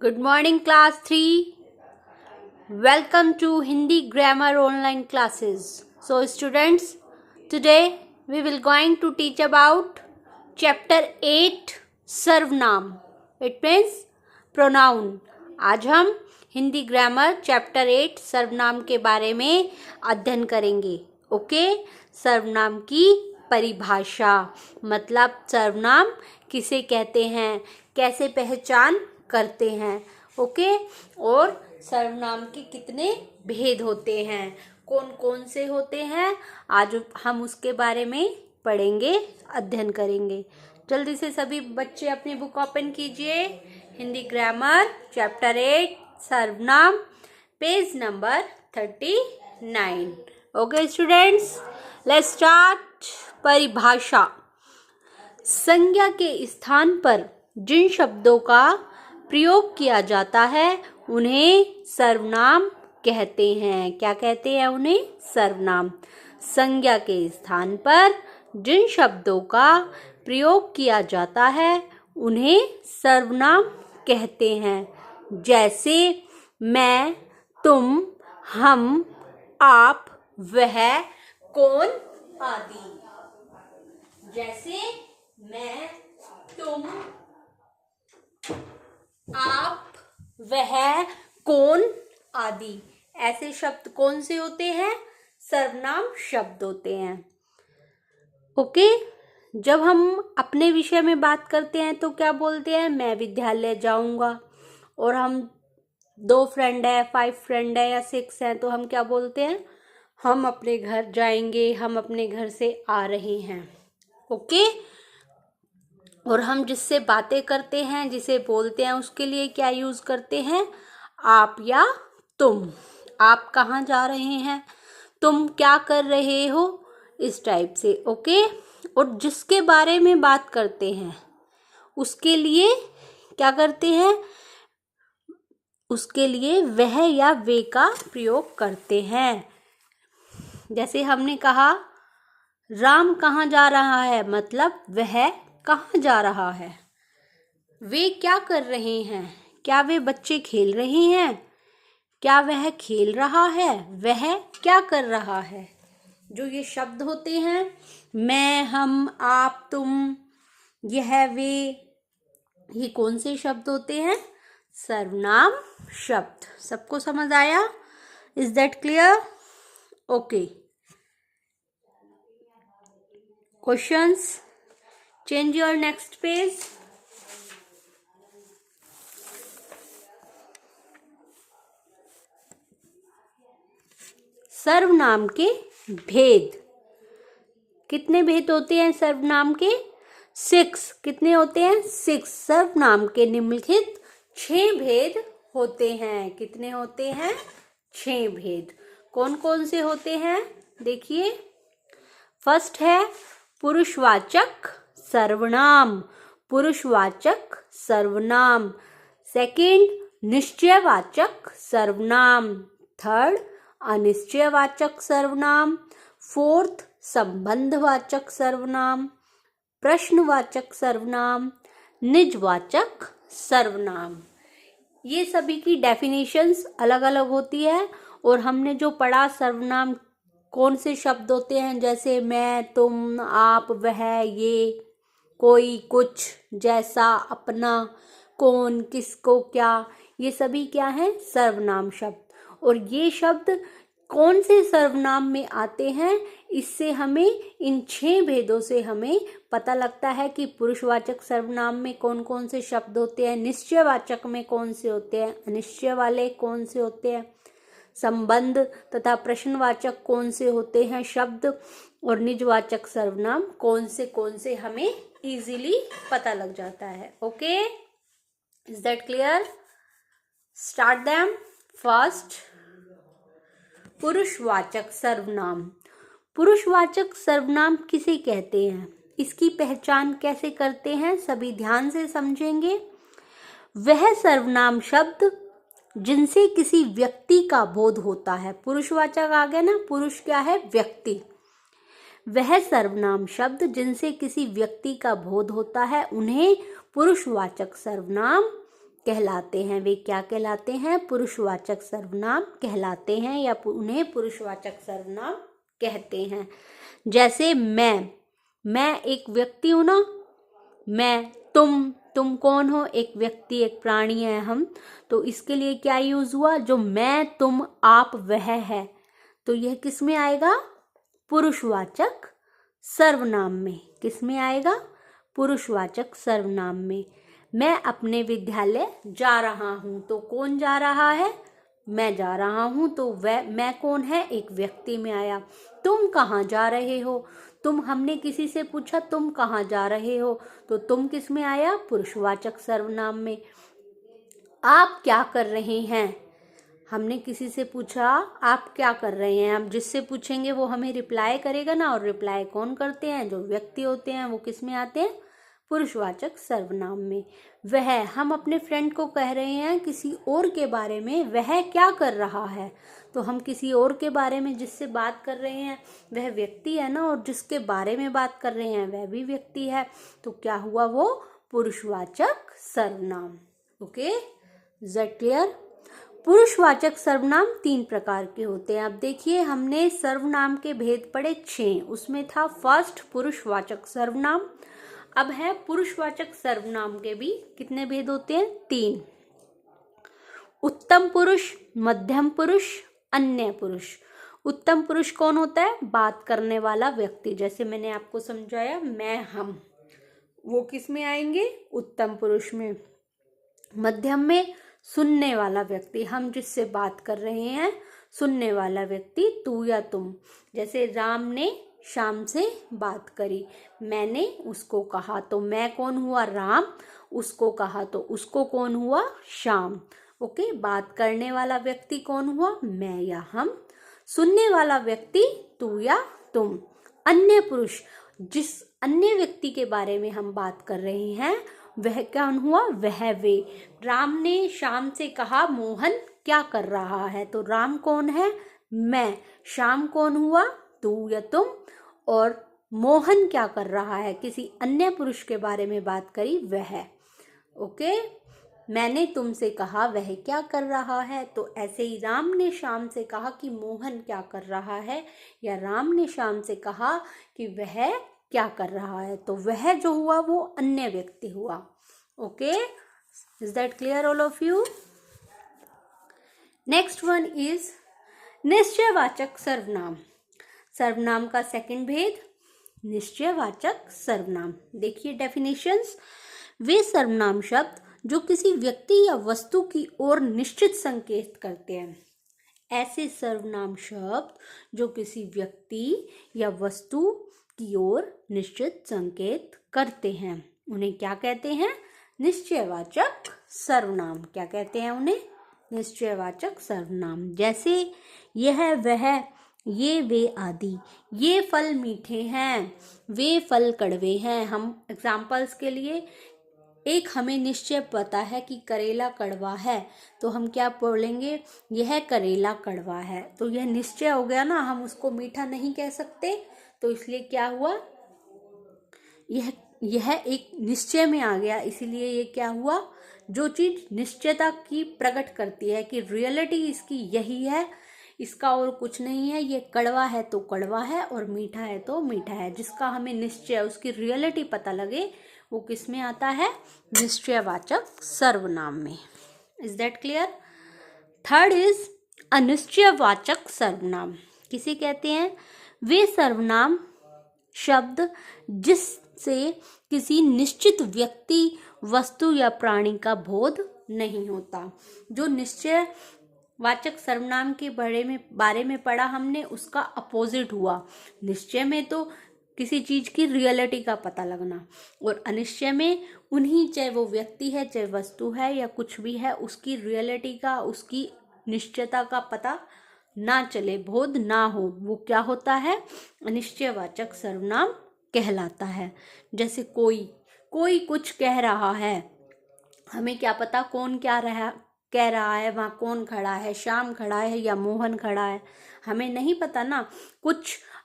Good morning, class 3. Welcome to Hindi grammar online classes. So, students, today we will going to teach about chapter 8 सर्वनाम. It means pronoun. आज हम Hindi grammar chapter 8 सर्वनाम के बारे में अध्ययन करेंगे. ओके, सर्वनाम की परिभाषा, मतलब सर्वनाम किसे कहते हैं, कैसे पहचान करते हैं. ओके, और सर्वनाम के कितने भेद होते हैं, कौन कौन से होते हैं, आज हम उसके बारे में पढ़ेंगे, अध्ययन करेंगे. जल्दी से सभी बच्चे अपनी बुक ओपन कीजिए. हिंदी ग्रामर चैप्टर 8 सर्वनाम, page number 39. Okay students, let's start. परिभाषा. संज्ञा के स्थान पर जिन शब्दों का प्रयोग किया जाता है उन्हें सर्वनाम कहते हैं. क्या कहते हैं उन्हें? सर्वनाम. संज्ञा के स्थान पर जिन शब्दों का प्रयोग किया जाता है उन्हें सर्वनाम कहते हैं. जैसे मैं, तुम, हम, आप, वह, कौन आदि. जैसे मैं, तुम, आप, वह, कौन आदि, ऐसे शब्द कौन से होते हैं? सर्वनाम शब्द होते हैं. ओके, जब हम अपने विषय में बात करते हैं तो क्या बोलते हैं? मैं विद्यालय जाऊंगा. और हम 2 फ्रेंड है, 5 फ्रेंड है या 6 हैं तो हम क्या बोलते हैं? हम अपने घर जाएंगे, हम अपने घर से आ रहे हैं. ओके, और हम जिससे बातें करते हैं, जिसे बोलते हैं, उसके लिए क्या यूज करते हैं? आप या तुम. आप कहाँ जा रहे हैं, तुम क्या कर रहे हो, इस टाइप से. ओके, और जिसके बारे में बात करते हैं उसके लिए क्या करते हैं? उसके लिए वह या वे का प्रयोग करते हैं. जैसे हमने कहा राम कहाँ जा रहा है, मतलब वह कहाँ जा रहा है. वे क्या कर रहे हैं, क्या वे बच्चे खेल रहे हैं, क्या वह खेल रहा है, वह क्या कर रहा है. जो ये शब्द होते हैं, मैं, हम, आप, तुम, यह, वे, ये कौन से शब्द होते हैं? सर्वनाम शब्द. सबको समझ आया? Is that clear? Okay, questions. Change your next page. सर्वनाम के भेद. कितने भेद होते हैं सर्वनाम के? 6. कितने होते हैं? 6. सर्वनाम के निम्नलिखित 6 भेद होते हैं. कितने होते हैं? 6 भेद. कौन कौन से होते हैं? देखिए, फर्स्ट है पुरुषवाचक सर्वनाम. पुरुषवाचक सर्वनाम. सेकंड, निश्चयवाचक सर्वनाम. थर्ड, अनिश्चयवाचक सर्वनाम. फोर्थ, संबंधवाचक सर्वनाम. प्रश्नवाचक सर्वनाम. निजवाचक सर्वनाम. ये सभी की डेफिनेशंस अलग अलग होती है. और हमने जो पढ़ा सर्वनाम कौन से शब्द होते हैं, जैसे मैं, तुम, आप, वह, ये, कोई, कुछ, जैसा, अपना, कौन, किसको, क्या, ये सभी क्या है? सर्वनाम शब्द. और ये शब्द कौन से सर्वनाम में आते हैं, इससे हमें, इन 6 भेदों से हमें पता लगता है कि पुरुषवाचक सर्वनाम में कौन कौन से शब्द होते हैं, निश्चयवाचक में कौन से होते हैं, अनिश्चय वाले कौन से होते हैं, संबंध तथा प्रश्नवाचक कौन से होते हैं शब्द, और निजवाचक सर्वनाम कौन से हमें इजीली पता लग जाता है. Okay, is that clear? Start them. First, पुरुषवाचक सर्वनाम. पुरुषवाचक सर्वनाम किसे कहते हैं, इसकी पहचान कैसे करते हैं, सभी ध्यान से समझेंगे. वह सर्वनाम शब्द जिनसे किसी व्यक्ति का बोध होता है. पुरुषवाचक आ गया ना, पुरुष क्या है? व्यक्ति. वह सर्वनाम शब्द जिनसे किसी व्यक्ति का बोध होता है उन्हें पुरुषवाचक सर्वनाम कहलाते हैं। वे क्या कहलाते हैं? पुरुषवाचक सर्वनाम कहलाते हैं या उन्हें पुरुषवाचक सर्वनाम कहते हैं। जैसे मैं एक व्यक्ति हूं ना, मैं, तुम कौन हो? एक व्यक्ति, एक प्राणी है हम। तो इसके लिए क्या यूज हुआ? जो मैं, तुम, आप, वह है, तो यह किस में आएगा? पुरुषवाचक सर्वनाम में। किस में आएगा? पुरुषवाचक सर्वनाम में। मैं अपने विद्यालय जा रहा हूं, तो कौन जा रहा है? मैं जा रहा हूं, तो वह, मैं कौन है? एक व्यक्ति में आया। तुम कहाँ जा रहे हो? हमने किसी से पूछा तुम कहाँ जा रहे हो, तो तुम किस में आया? पुरुषवाचक सर्वनाम में। आप क्या कर रहे हैं? हमने किसी से पूछा आप क्या कर रहे हैं। हम जिससे पूछेंगे वो हमें रिप्लाई करेगा ना, और रिप्लाई कौन करते हैं? जो व्यक्ति होते हैं वो किस में आते हैं? पुरुषवाचक सर्वनाम में। वह, हम अपने फ्रेंड को कह रहे हैं किसी और के बारे में, वह क्या कर रहा है, तो हम किसी और के बारे में जिससे बात कर रहे हैं वह व्यक्ति है ना, और जिसके बारे में बात कर रहे हैं वह भी व्यक्ति है, तो क्या हुआ? वो पुरुषवाचक सर्वनाम। Okay, is that clear? पुरुषवाचक सर्वनाम 3 प्रकार के होते हैं। अब देखिए, हमने सर्वनाम के भेद पढ़े 6, उसमें था फर्स्ट पुरुषवाचक सर्वनाम। अब है पुरुषवाचक सर्वनाम के भी कितने भेद होते हैं? 3। उत्तम पुरुष, मध्यम पुरुष, अन्य पुरुष। उत्तम पुरुष कौन होता है? बात करने वाला व्यक्ति। जैसे मैंने आपको समझाया, मैं, हम, वो किस में आएंगे? उत्तम पुरुष में। मध्यम में सुनने वाला व्यक्ति, हम जिससे बात कर रहे हैं, सुनने वाला व्यक्ति, तू या तुम। जैसे राम ने श्याम से बात करी, मैंने उसको कहा, तो मैं कौन हुआ? राम। उसको कहा तो उसको कौन हुआ? श्याम। ओके, बात करने वाला व्यक्ति कौन हुआ? मैं या हम। सुनने वाला व्यक्ति तू या तुम। अन्य पुरुष, जिस अन्य व्यक्ति के बारे में हम बात कर रहे हैं वह कौन हुआ? वह, वे। राम ने श्याम से कहा मोहन क्या कर रहा है, तो राम कौन है? मैं। श्याम कौन हुआ? तू या तुम। और मोहन क्या कर रहा है? किसी अन्य पुरुष के बारे में बात करी, वह। ओके, मैंने तुमसे कहा वह क्या कर रहा है, तो ऐसे ही राम ने श्याम से कहा कि मोहन क्या कर रहा है, या राम ने श्याम से कहा कि वह क्या कर रहा है, तो वह जो हुआ वो अन्य व्यक्ति हुआ। Okay, is that clear all of you? Next one is निश्चयवाचक सर्वनाम। सर्वनाम का सेकंड भेद निश्चयवाचक सर्वनाम। देखिए डेफिनेशंस। वे सर्वनाम शब्द जो किसी व्यक्ति या वस्तु की ओर निश्चित संकेत करते हैं। ऐसे सर्वनाम शब्द जो किसी व्यक्ति या वस्तु की ओर निश्चित संकेत करते हैं, उन्हें क्या कहते हैं? निश्चयवाचक सर्वनाम। क्या कहते हैं उन्हें? निश्चयवाचक सर्वनाम। जैसे यह, वह, ये, वे आदि। ये फल मीठे हैं, वे फल कड़वे हैं। हम एग्जाम्पल्स के लिए, एक हमें निश्चय पता है कि करेला कड़वा है, तो हम क्या बोलेंगे? यह करेला कड़वा है। तो यह निश्चय हो गया ना, हम उसको मीठा नहीं कह सकते, तो इसलिए क्या हुआ? यह एक निश्चय में आ गया, इसीलिए ये क्या हुआ? जो चीज निश्चयता की प्रकट करती है कि रियलिटी इसकी यही है, इसका और कुछ नहीं है, ये कड़वा है तो कड़वा है और मीठा है तो मीठा है, जिसका हमें निश्चय, उसकी रियलिटी पता लगे, वो किस में आता है? निश्चयवाचक सर्वनाम में। Is that clear? Third is अनिश्चयवाचक सर्वनाम। किसे कहते हैं? वे सर्वनाम शब्द जिससे किसी निश्चित व्यक्ति, वस्तु या प्राणी का बोध नहीं होता। जो निश्चय वाचक सर्वनाम के बारे में पढ़ा हमने, उसका अपोजिट हुआ। निश्चय में तो किसी चीज की रियलिटी का पता लगना, और अनिश्चय में उन्हीं, चाहे वो व्यक्ति है, चाहे वस्तु है, या कुछ भी है, उसकी रियलिटी का, उसकी निश्चयता का पता ना चले, बोध ना हो, वो क्या होता है? अनिश्चयवाचक सर्वनाम कहलाता है। जैसे कोई कुछ कह रहा है, हमें क्या पता कौन क्या कह रहा है, वहाँ कौन खड़ा है, श्याम खड़ा है या मोहन खड़ा है, हमें नहीं पता ना।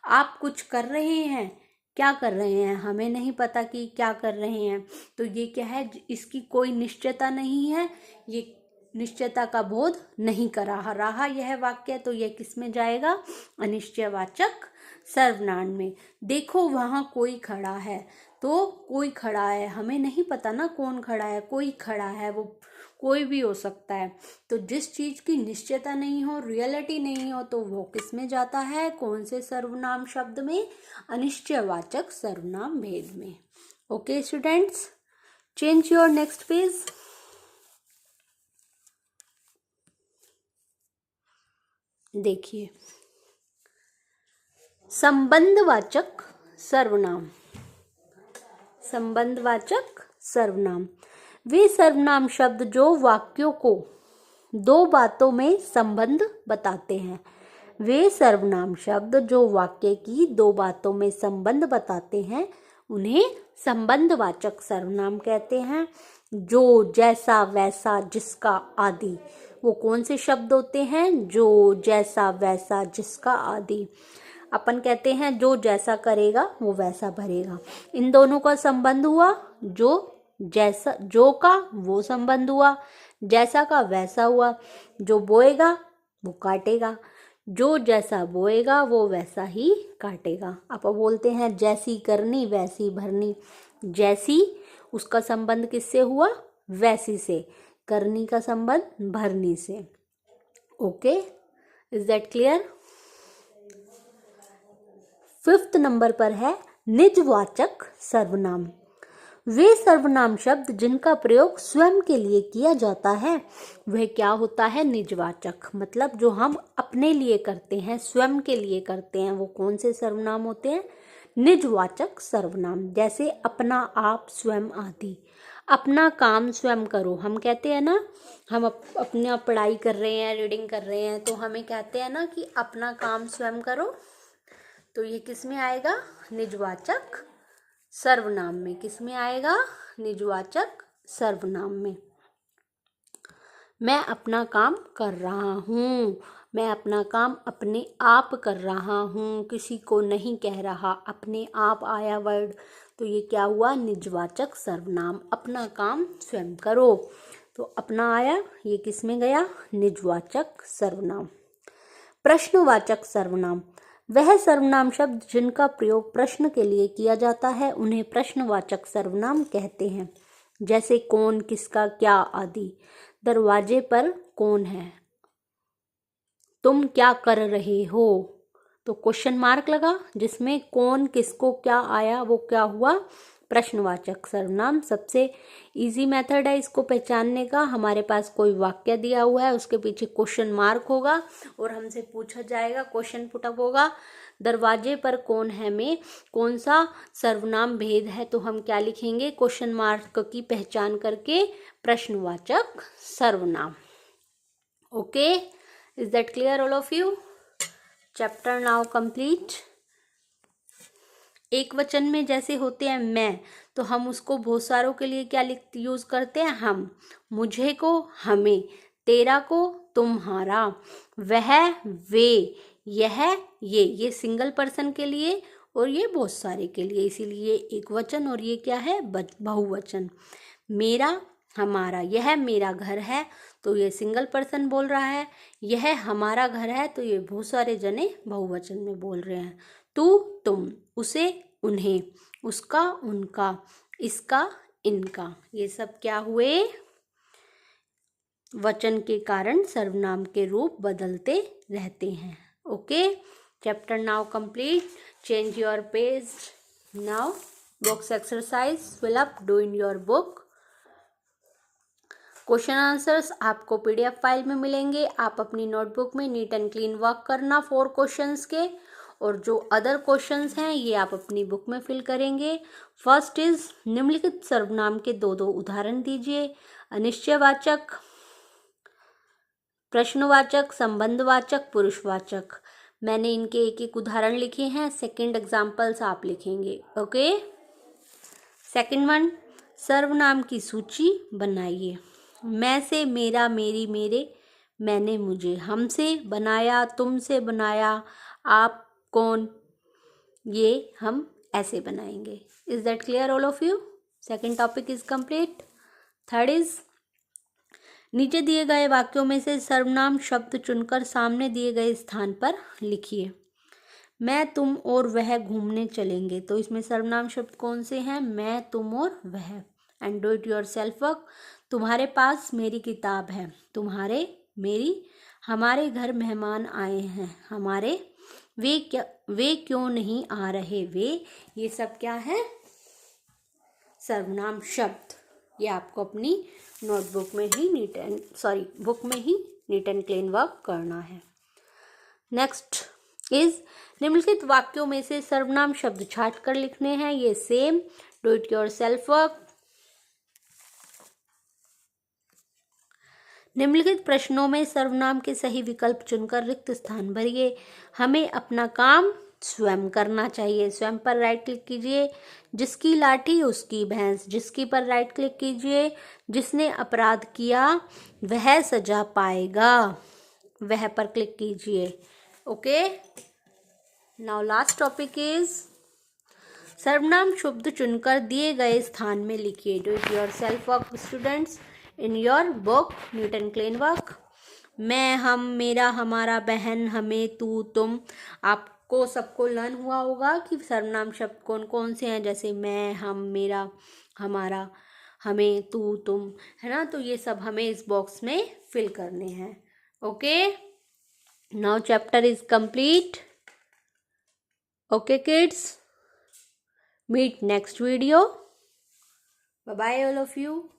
आप कुछ कर रहे हैं, क्या कर रहे हैं, हमें नहीं पता कि क्या कर रहे हैं। तो ये क्या है, इसकी कोई निश्चयता नहीं है, ये निश्चयता का बोध नहीं करा रहा यह वाक्य। तो यह किस में जाएगा, अनिश्चयवाचक सर्वनाम में। देखो वहां कोई खड़ा है, तो कोई खड़ा है, हमें नहीं पता ना कौन खड़ा है, कोई खड़ा है, वो कोई भी हो सकता है। तो जिस चीज की निश्चयता नहीं हो, रियलिटी नहीं हो, तो वो किस में जाता है, कौन से सर्वनाम शब्द में, अनिश्चयवाचक सर्वनाम भेद में। Okay students, change your next page. देखिए, संबंधवाचक सर्वनाम। संबंधवाचक सर्वनाम वे सर्वनाम शब्द जो वाक्यों को दो बातों में संबंध बताते हैं। वे सर्वनाम शब्द जो वाक्य की दो बातों में संबंध बताते हैं उन्हें संबंधवाचक सर्वनाम कहते हैं। जो, जैसा, वैसा, जिसका आदि, वो कौन से शब्द होते हैं, जो, जैसा, वैसा, जिसका आदि। अपन कहते हैं जो जैसा करेगा वो वैसा भरेगा, इन दोनों का संबंध हुआ। जो जैसा, जो का वो संबंध हुआ, जैसा का वैसा हुआ। जो बोएगा वो काटेगा, जो जैसा बोएगा वो वैसा ही काटेगा। आप बोलते हैं जैसी करनी वैसी भरनी। जैसी, उसका संबंध किससे हुआ, वैसी से। करनी का संबंध भरनी से। Okay, is that clear. 5th number पर है निजवाचक सर्वनाम। वे सर्वनाम शब्द जिनका प्रयोग स्वयं के लिए किया जाता है वह क्या होता है, निजवाचक। मतलब जो हम अपने लिए करते हैं, स्वयं के लिए करते हैं, वो कौन से सर्वनाम होते हैं, निजवाचक सर्वनाम। जैसे अपना, आप, स्वयं आदि। अपना काम स्वयं करो, हम कहते हैं ना, हम अपना पढ़ाई कर रहे हैं, रीडिंग कर रहे हैं, तो हमें कहते हैं ना कि अपना काम स्वयं करो। तो ये किस में आएगा, निजवाचक सर्वनाम में। किस में आएगा, निजवाचक सर्वनाम में। मैं अपना काम कर रहा हूँ, मैं अपना काम अपने आप कर रहा हूँ, किसी को नहीं कह रहा। अपने आप आया वर्ड, तो ये क्या हुआ, निजवाचक सर्वनाम। अपना काम स्वयं करो, तो अपना आया, ये किस में गया, निजवाचक सर्वनाम। प्रश्नवाचक सर्वनाम वह सर्वनाम शब्द जिनका प्रयोग प्रश्न के लिए किया जाता है उन्हें प्रश्नवाचक सर्वनाम कहते हैं। जैसे कौन, किसका, क्या आदि। दरवाजे पर कौन है, तुम क्या कर रहे हो, तो क्वेश्चन मार्क लगा, जिसमें कौन, किसको, क्या आया, वो क्या हुआ, प्रश्नवाचक सर्वनाम। सबसे इजी मेथड है इसको पहचानने का। हमारे पास कोई वाक्य दिया हुआ है, उसके पीछे क्वेश्चन मार्क होगा और हमसे पूछा जाएगा, क्वेश्चन पुटअप होगा, दरवाजे पर कौन है में कौन सा सर्वनाम भेद है, तो हम क्या लिखेंगे, क्वेश्चन मार्क की पहचान करके प्रश्नवाचक सर्वनाम। Okay, is that clear all of you. Chapter now complete. एक वचन में जैसे होते हैं मैं, तो हम उसको बहुत सारों के लिए क्या यूज करते हैं, हम। मुझे को हमें, तेरा को तुम्हारा, वह वे, यह ये सिंगल पर्सन के लिए और ये बहुत सारे के लिए, इसीलिए एक वचन। और ये क्या है, बहुवचन। मेरा, हमारा, यह मेरा घर है, तो ये सिंगल पर्सन बोल रहा है। यह हमारा घर है, तो ये बहुत सारे जने बहुवचन में बोल रहे हैं। तू, तुम, उसे, उन्हें, उसका, उनका, इसका, इनका, ये सब क्या हुए, वचन के कारण सर्वनाम के रूप बदलते रहते हैं। Okay, chapter now complete. Change your page now. Box exercise fill up, do in your book. Question answers आपको पीडीएफ फाइल में मिलेंगे। आप अपनी नोटबुक में नीट एंड क्लीन वर्क करना 4 क्वेश्चंस के, और जो अदर क्वेश्चंस हैं ये आप अपनी बुक में फिल करेंगे। फर्स्ट इज निम्नलिखित सर्वनाम के 2 उदाहरण दीजिए। अनिश्चयवाचक, प्रश्नवाचक, संबंधवाचक, पुरुषवाचक। मैंने इनके एक एक उदाहरण लिखे हैं, सेकंड एग्जाम्पल्स आप लिखेंगे। ओके, सेकंड वन, सर्वनाम की सूची बनाइए। मैं से, मेरा, मेरी, मेरे, मैंने, मुझे, हमसे बनाया, तुमसे बनाया, आप, कौन, ये हम ऐसे बनाएंगे। Is that clear all of you? Second topic is complete. Third is, नीचे दिए गए वाक्यों में से सर्वनाम शब्द चुनकर सामने दिए गए स्थान पर लिखिए। मैं, तुम और वह घूमने चलेंगे। तो इसमें सर्वनाम शब्द कौन से हैं? मैं, तुम और वह। And do it your self work. तुम्हारे पास मेरी किताब है। तुम्हारे, मेरी, हमारे घर मेहमान आए हैं। हमारे, वे क्यों नहीं आ रहे? वे, ये सब क्या है? सर्वनाम शब्द। ये आपको अपनी नोटबुक में ही बुक में ही नीट एंड क्लीन वर्क करना है। नेक्स्ट इज, निम्नलिखित वाक्यों में से सर्वनाम शब्द छाट कर लिखने हैं। ये same, do it your self work. निम्नलिखित प्रश्नों में सर्वनाम के सही विकल्प चुनकर रिक्त स्थान भरिए। हमें अपना काम स्वयं करना चाहिए। स्वयं पर राइट क्लिक कीजिए। जिसकी लाठी उसकी भैंस। जिसकी पर राइट क्लिक कीजिए। जिसने अपराध किया वह सजा पाएगा। वह पर क्लिक कीजिए। Okay, now last topic is, सर्वनाम शब्द चुनकर दिए गए स्थान में लिखिए। Do it your self work students in your book neat and clean work. मैं, हम, मेरा, हमारा, बहन, हमें, तू, तुम। आपको सबको लर्न हुआ होगा कि सर्वनाम शब्द कौन कौन से हैं, जैसे मैं, हम, मेरा, हमारा, हमें, तू, तुम, है ना। तो ये सब हमें इस बॉक्स में फिल करने हैं। Okay, now chapter is complete. Okay kids, meet next video. Bye bye all of you.